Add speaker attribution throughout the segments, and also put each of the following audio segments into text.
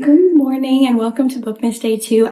Speaker 1: Good morning and welcome to Bookmas Day 2.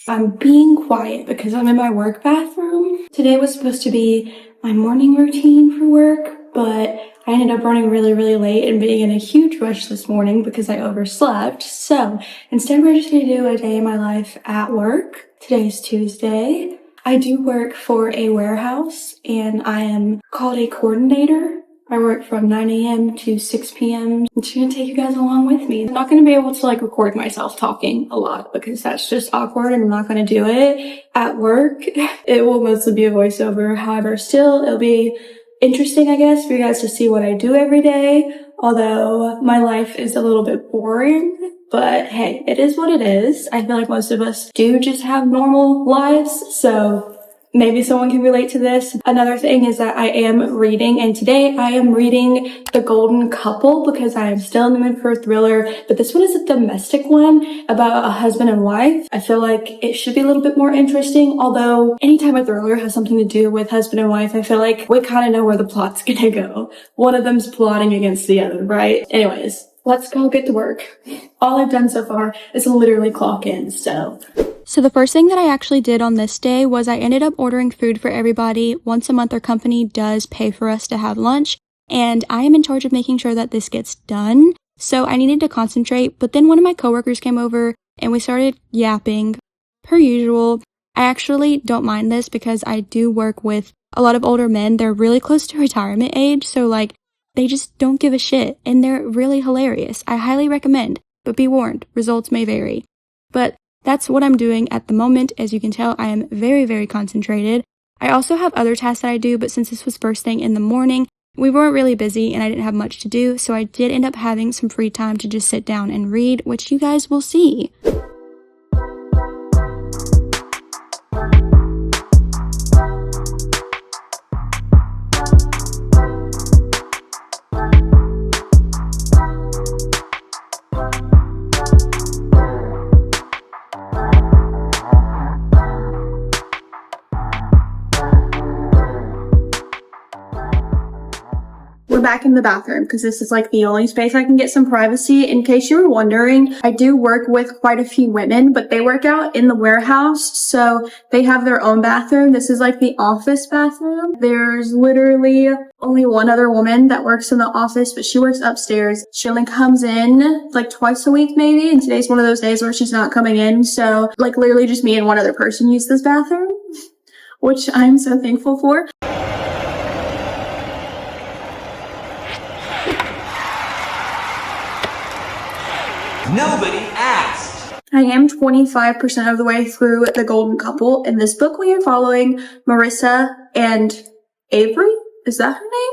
Speaker 1: I'm being quiet because I'm in my work bathroom. Today was supposed to be my morning routine for work, but I ended up running really late and being in a huge rush this morning because I overslept. So instead we're just going to do a day in my life at work. Today's Tuesday. I do work for a warehouse and I am called a coordinator. I work from 9 a.m. to 6 p.m. I'm just gonna take you guys along with me. I'm not gonna be able to record myself talking a lot because that's just awkward and I'm not gonna do it at work. It will mostly be a voiceover. However, still, it'll be interesting, I guess, for you guys to see what I do every day. Although my life is a little bit boring, but hey, it is what it is. I feel like most of us do just have normal lives, so maybe someone can relate to this. Another thing is that I am reading, and today I am reading The Golden Couple because I am still in the mood for a thriller, but this one is a domestic one about a husband and wife. I feel like it should be a little bit more interesting, although anytime a thriller has something to do with husband and wife, I feel like we kind of know where the plot's gonna go. One of them's plotting against the other, right? Anyways, let's go get to work. All I've done so far is literally clock in, So the first thing that I actually did on this day was I ended up ordering food for everybody. Once a month, our company does pay for us to have lunch, and I am in charge of making sure that this gets done. So I needed to concentrate, but then one of my coworkers came over and we started yapping, per usual. I actually don't mind this because I do work with a lot of older men. They're really close to retirement age, so they just don't give a shit, and they're really hilarious. I highly recommend, but be warned, results may vary. But that's what I'm doing at the moment. As you can tell, I am very concentrated. I also have other tasks that I do, but since this was first thing in the morning, we weren't really busy and I didn't have much to do, so I did end up having some free time to just sit down and read, which you guys will see. We're back in the bathroom because this is the only space I can get some privacy. In case you were wondering, I do work with quite a few women, but they work out in the warehouse, so they have their own bathroom. This is the office bathroom. There's literally only one other woman that works in the office, but she works upstairs. She only comes in twice a week maybe, and today's one of those days where she's not coming in, so literally just me and one other person use this bathroom, which I'm so thankful for.
Speaker 2: Nobody asked.
Speaker 1: I am 25% of the way through The Golden Couple. In this book, we are following Marissa and Avery. Is that her name?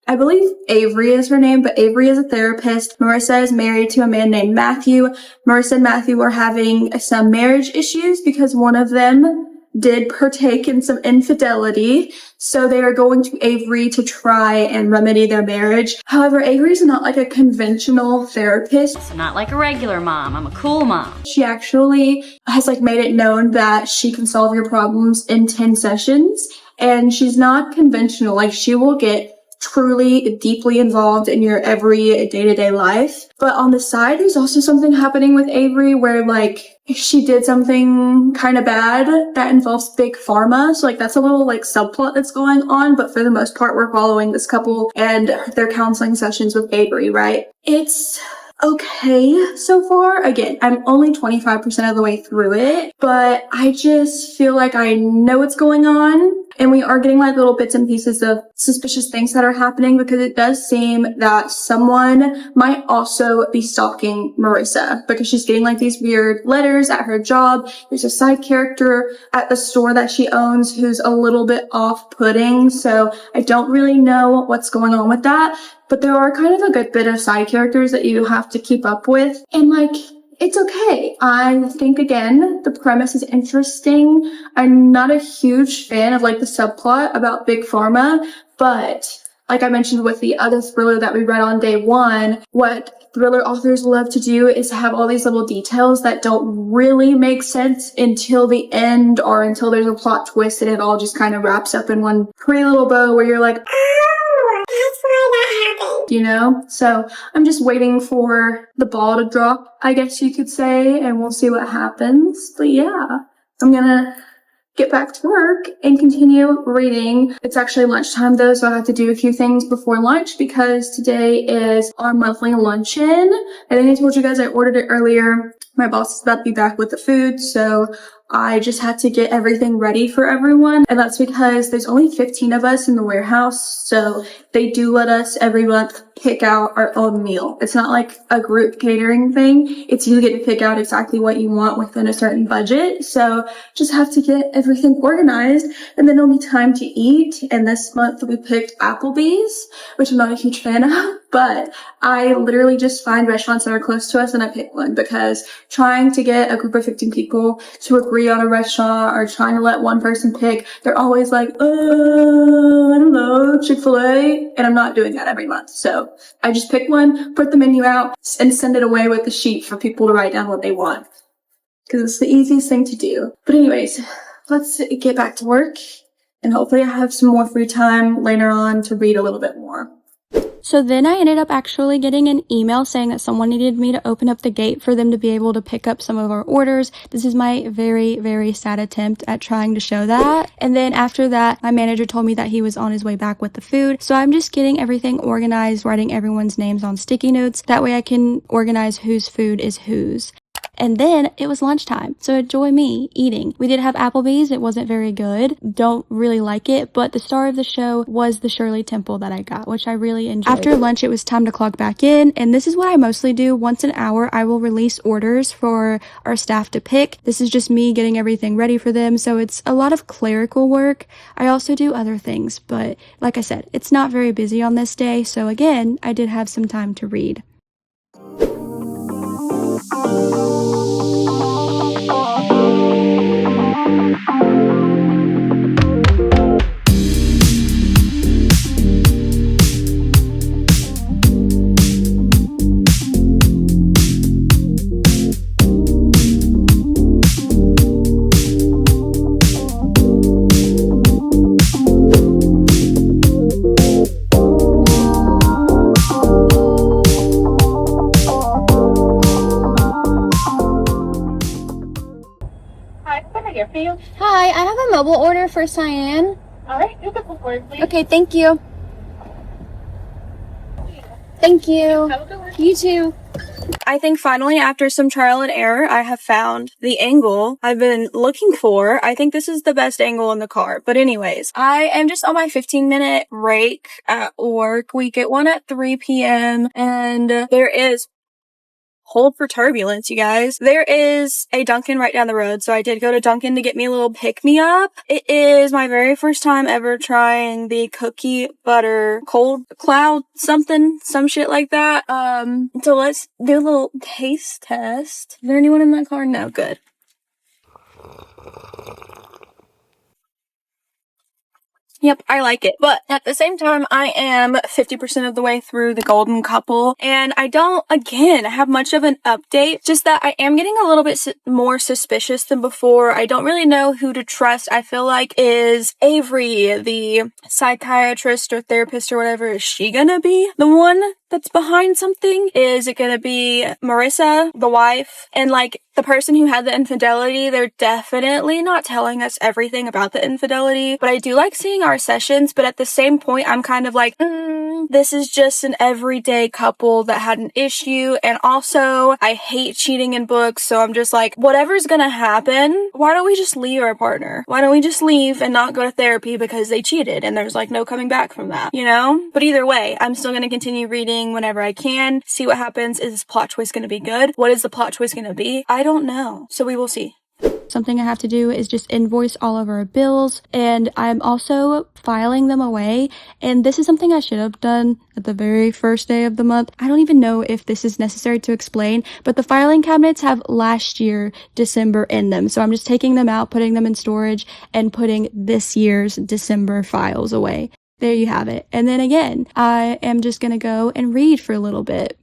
Speaker 1: I believe Avery is her name, but Avery is a therapist. Marissa is married to a man named Matthew. Marissa and Matthew are having some marriage issues because one of them did partake in some infidelity, so they are going to Avery to try and remedy their marriage. However, Avery's not a conventional therapist.
Speaker 3: I'm not like a regular mom, I'm a cool mom.
Speaker 1: She actually has made it known that she can solve your problems in 10 sessions, and she's not conventional. She will get truly deeply involved in your every day-to-day life. But on the side, there's also something happening with Avery where she did something kind of bad that involves big pharma. So that's a little subplot that's going on. But for the most part, we're following this couple and their counseling sessions with Avery, right? It's okay so far. Again, I'm only 25% of the way through it, but I just feel I know what's going on. And we are getting little bits and pieces of suspicious things that are happening because it does seem that someone might also be stalking Marissa because she's getting these weird letters at her job. There's a side character at the store that she owns who's a little bit off-putting. So I don't really know what's going on with that. But there are kind of a good bit of side characters that you have to keep up with. And it's okay. I think, again, the premise is interesting. I'm not a huge fan of the subplot about Big Pharma, but like I mentioned with the other thriller that we read on day one, what thriller authors love to do is have all these little details that don't really make sense until the end or until there's a plot twist and it all just kind of wraps up in one pretty little bow where you're That's why that happened. You know? So I'm just waiting for the ball to drop, I guess you could say, and we'll see what happens. But yeah, I'm gonna get back to work and continue reading. It's actually lunchtime though, so I have to do a few things before lunch because today is our monthly luncheon. I think I told you guys I ordered it earlier. My boss is about to be back with the food, so I just had to get everything ready for everyone. And that's because there's only 15 of us in the warehouse, so they do let us every month pick out our own meal. It's not like a group catering thing. It's you get to pick out exactly what you want within a certain budget. So just have to get everything organized and then it'll be time to eat. And this month we picked Applebee's, which I'm not a huge fan of, but I literally just find restaurants that are close to us and I pick one because trying to get a group of 15 people to agree on a restaurant or trying to let one person pick, they're always like, I don't know, Chick-fil-A. And I'm not doing that every month. So I just pick one, put the menu out, and send it away with the sheet for people to write down what they want. Because it's the easiest thing to do. But anyways, let's get back to work. And hopefully I have some more free time later on to read a little bit more. So then I ended up actually getting an email saying that someone needed me to open up the gate for them to be able to pick up some of our orders. This is my very, very sad attempt at trying to show that. And then after that, my manager told me that he was on his way back with the food. So I'm just getting everything organized, writing everyone's names on sticky notes. That way I can organize whose food is whose. And then it was lunchtime, so enjoy me eating. We did have Applebee's. It wasn't very good. Don't really like it, but the star of the show was the Shirley Temple that I got, which I really enjoyed. After lunch, it was time to clock back in, and this is what I mostly do. Once an hour, I will release orders for our staff to pick. This is just me getting everything ready for them, so it's a lot of clerical work. I also do other things, but like I said, it's not very busy on this day, so again, I did have some time to read.
Speaker 4: Hi, I have a mobile order for Cyan.
Speaker 5: Alright, you can look for it, please.
Speaker 4: Okay, thank you. Thank you.
Speaker 5: Have a good one.
Speaker 4: You too.
Speaker 1: I think finally, after some trial and error, I have found the angle I've been looking for. I think this is the best angle in the car. But anyways, I am just on my 15-minute break at work. We get one at 3 p.m. and there is... Hold for turbulence, you guys. There is a Dunkin' right down the road, so I did go to Dunkin' to get me a little pick-me-up. It is my very first time ever trying the cookie butter cold cloud something, some shit like that. So let's do a little taste test. Is there anyone in that car? No, good. Yep, I like it. But at the same time, I am 50% of the way through the Golden Couple, and I don't, again, have much of an update. Just that I am getting a little bit more suspicious than before. I don't really know who to trust. I feel like, is Avery, the psychiatrist or therapist or whatever, is she gonna be the one that's behind something? Is it gonna be Marissa, the wife? And like, the person who had the infidelity, they're definitely not telling us everything about the infidelity. But I do like seeing our sessions, but at the same point, I'm kind of like, this is just an everyday couple that had an issue. And also, I hate cheating in books, so I'm just like, whatever's gonna happen, why don't we just leave our partner? Why don't we just leave and not go to therapy because they cheated and there's like no coming back from that, you know? But either way, I'm still gonna continue reading whenever I can, see what happens. Is this plot twist gonna be good? What is the plot twist gonna be? I don't know. So we will see. Something I have to do is just invoice all of our bills, and I'm also filing them away. And this is something I should have done at the very first day of the month. I don't even know if this is necessary to explain, but the filing cabinets have last year December in them. So I'm just taking them out, putting them in storage, and putting this year's December files away. There you have it. And then again, I am just gonna go and read for a little bit.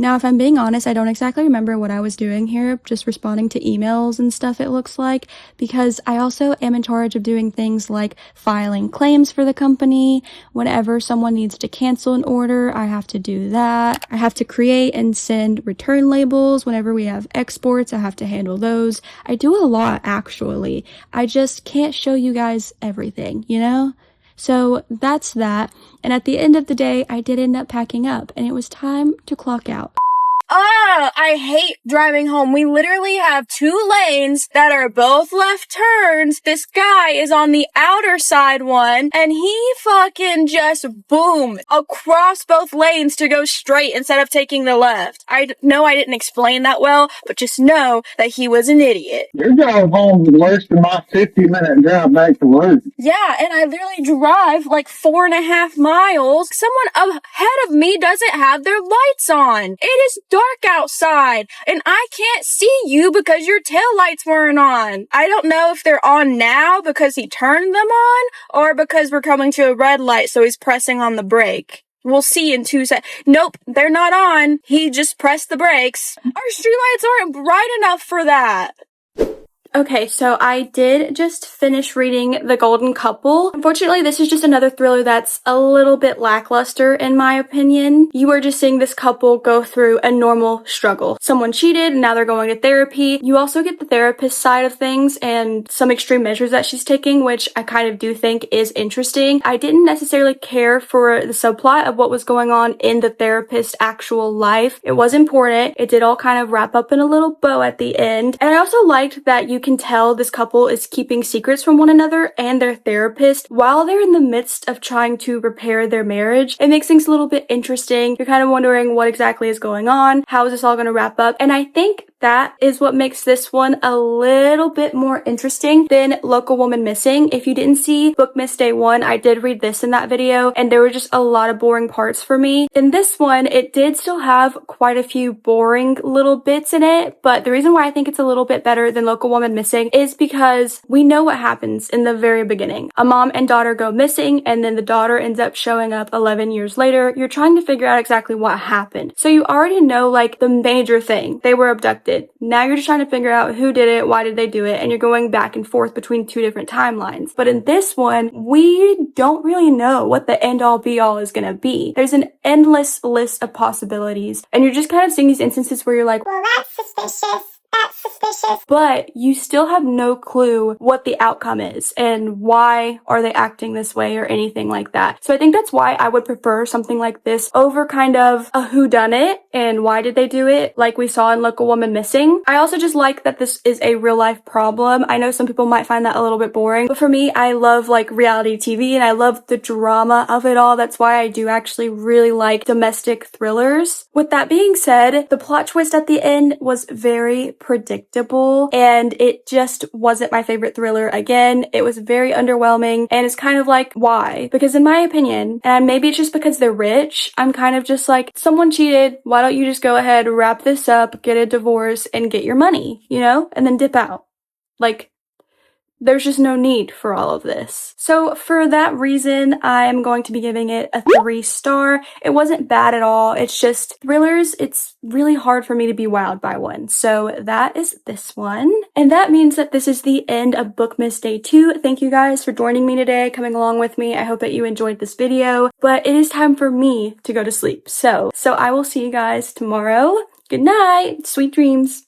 Speaker 1: Now, if I'm being honest, I don't exactly remember what I was doing here, just responding to emails and stuff, it looks like, because I also am in charge of doing things like filing claims for the company. Whenever someone needs to cancel an order, I have to do that. I have to create and send return labels. Whenever we have exports, I have to handle those. I do a lot, actually. I just can't show you guys everything, you know? So that's that. And at the end of the day, I did end up packing up and it was time to clock out.
Speaker 4: I hate driving home. We literally have 2 lanes that are both left turns. This guy is on the outer side one, and he fucking just boom across both lanes to go straight instead of taking the left. I know I didn't explain that well, but just know that he was an idiot.
Speaker 6: Your drive home is less than my 50-minute drive back to work.
Speaker 4: Yeah, and I literally drive like 4.5 miles. Someone ahead of me doesn't have their lights on. It is dark outside, and I can't see you because your taillights weren't on. I don't know if they're on now because he turned them on, or because we're coming to a red light, so he's pressing on the brake. We'll see in 2 seconds. Nope, they're not on. He just pressed the brakes. Our streetlights aren't bright enough for that.
Speaker 1: Okay, so I did just finish reading The Golden Couple. Unfortunately, this is just another thriller that's a little bit lackluster in my opinion. You are just seeing this couple go through a normal struggle. Someone cheated and now they're going to therapy. You also get the therapist side of things and some extreme measures that she's taking, which I kind of do think is interesting. I didn't necessarily care for the subplot of what was going on in the therapist's actual life. It was important. It did all kind of wrap up in a little bow at the end. And I also liked that you can tell this couple is keeping secrets from one another and their therapist while they're in the midst of trying to repair their marriage. It makes things a little bit interesting. You're kind of wondering what exactly is going on. How is this all going to wrap up? And I think that is what makes this one a little bit more interesting than Local Woman Missing. If you didn't see Bookmas Day 1, I did read this in that video, and there were just a lot of boring parts for me. In this one, it did still have quite a few boring little bits in it, but the reason why I think it's a little bit better than Local Woman Missing is because we know what happens in the very beginning. A mom and daughter go missing, and then the daughter ends up showing up 11 years later. You're trying to figure out exactly what happened. So you already know, like, the major thing. They were abducted. Now you're just trying to figure out who did it, why did they do it, and you're going back and forth between 2 different timelines. But in this one, we don't really know what the end-all be-all is gonna be. There's an endless list of possibilities, and you're just kind of seeing these instances where you're like,
Speaker 5: Well, that's suspicious. That's suspicious.
Speaker 1: but you still have no clue what the outcome is and why are they acting this way or anything like that. So I think that's why I would prefer something like this over kind of a whodunit and why did they do it, like we saw in Local Woman Missing. I also just like that this is a real life problem. I know some people might find that a little bit boring, but for me, I love like reality TV and I love the drama of it all. That's why I do actually really like domestic thrillers. With that being said, the plot twist at the end was very predictable and it just wasn't my favorite thriller. Again, it was very underwhelming and it's kind of like, why? Because in my opinion, and maybe it's just because they're rich, I'm kind of just like, someone cheated, why don't you just go ahead, wrap this up, get a divorce and get your money, you know, and then dip out. Like, there's just no need for all of this. So for that reason, I am going to be giving it a 3-star. It wasn't bad at all. It's just thrillers, it's really hard for me to be wowed by one. So that is this one. And that means that this is the end of Bookmas Day 2. Thank you guys for joining me today, coming along with me. I hope that you enjoyed this video, but it is time for me to go to sleep. So I will see you guys tomorrow. Good night. Sweet dreams.